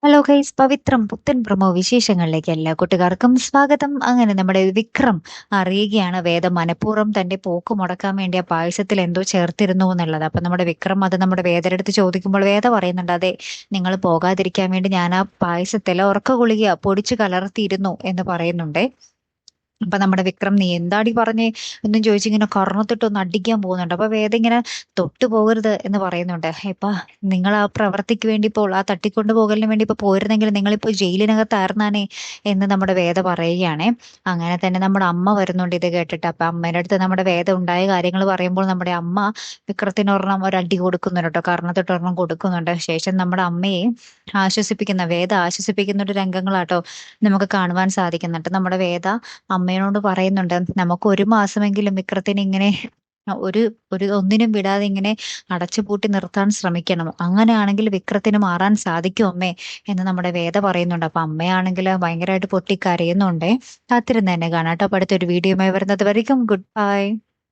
Hello guys, പവിത്രം പുത്തൻ promo വിശേഷങ്ങളിലേക്ക് എല്ലാ കൂട്ടുകാർക്കും സ്വാഗതം. അങ്ങനെ നമ്മുടെ വിക്രം അറിയുകയാണ് വേദ മനഃപൂർവ്വം തന്റെ പോക്ക് മുടക്കാൻ വേണ്ടി ആ പായസത്തിൽ എന്തോ ചേർത്തിരുന്നു എന്നുള്ളത്. അപ്പൊ നമ്മുടെ വിക്രം അത് നമ്മുടെ വേദയുടെ അടുത്ത് ചോദിക്കുമ്പോൾ വേദ പറയുന്നുണ്ട്, അതെ, നിങ്ങൾ പോകാതിരിക്കാൻ വേണ്ടി ഞാൻ ആ പായസത്തിൽ ഉറക്ക ഗുളിക പൊടിച്ചു കലർത്തിയിരുന്നു എന്ന് പറയുന്നുണ്ട്. അപ്പൊ നമ്മുടെ വിക്രം, നീ എന്താടി പറഞ്ഞേ എന്നും ചോദിച്ചിങ്ങനെ കർണത്തിട്ടൊന്ന് അടിക്കാൻ പോകുന്നുണ്ട്. അപ്പൊ വേദ ഇങ്ങനെ തൊട്ടു പോകരുത് എന്ന് പറയുന്നുണ്ട്. ഇപ്പൊ നിങ്ങൾ ആ പ്രവർത്തിക്ക് വേണ്ടി ഇപ്പോൾ ആ തട്ടിക്കൊണ്ടു പോകലിന് വേണ്ടി ഇപ്പൊ പോയിരുന്നെങ്കിൽ നിങ്ങളിപ്പോ ജയിലിനകത്തായിരുന്നാനേ എന്ന് നമ്മുടെ വേദ പറയുകയാണേ. അങ്ങനെ തന്നെ നമ്മുടെ അമ്മ വരുന്നുണ്ട് ഇത് കേട്ടിട്ട്. അപ്പൊ അമ്മേന്റെ അടുത്ത് നമ്മുടെ വേദ ഉണ്ടായ കാര്യങ്ങൾ പറയുമ്പോൾ നമ്മുടെ അമ്മ വിക്രത്തിനൊരെണ്ണം ഒരടി കൊടുക്കുന്നുണ്ട് കേട്ടോ, കർണത്തിട്ടൊരെണ്ണം കൊടുക്കുന്നുണ്ട്. ശേഷം നമ്മുടെ അമ്മയെ വേദ ആശ്വസിപ്പിക്കുന്ന ഒരു രംഗങ്ങളാട്ടോ നമുക്ക് കാണുവാൻ സാധിക്കുന്നുണ്ട്. നമ്മുടെ വേദ അമ്മയോട് പറയുന്നുണ്ട്, നമുക്ക് ഒരു മാസമെങ്കിലും വിക്രത്തിന് ഇങ്ങനെ ഒരു ഒരു ഒന്നിനും വിടാതെ ഇങ്ങനെ അടച്ചുപൂട്ടി നിർത്താൻ ശ്രമിക്കണം. അങ്ങനെയാണെങ്കിൽ വിക്രത്തിന് മാറാൻ സാധിക്കും അമ്മേ എന്ന് നമ്മുടെ വേദ പറയുന്നുണ്ട്. അപ്പൊ അമ്മയാണെങ്കിൽ ഭയങ്കരമായിട്ട് പൊട്ടിക്കരയുന്നുണ്ടേ. കാത്തിരുന്ന് തന്നെ കാണാം കേട്ടോ. അടുത്തൊരു വീഡിയോയുമായി വരുന്നത് വரைക്കും ഗുഡ് ബൈ.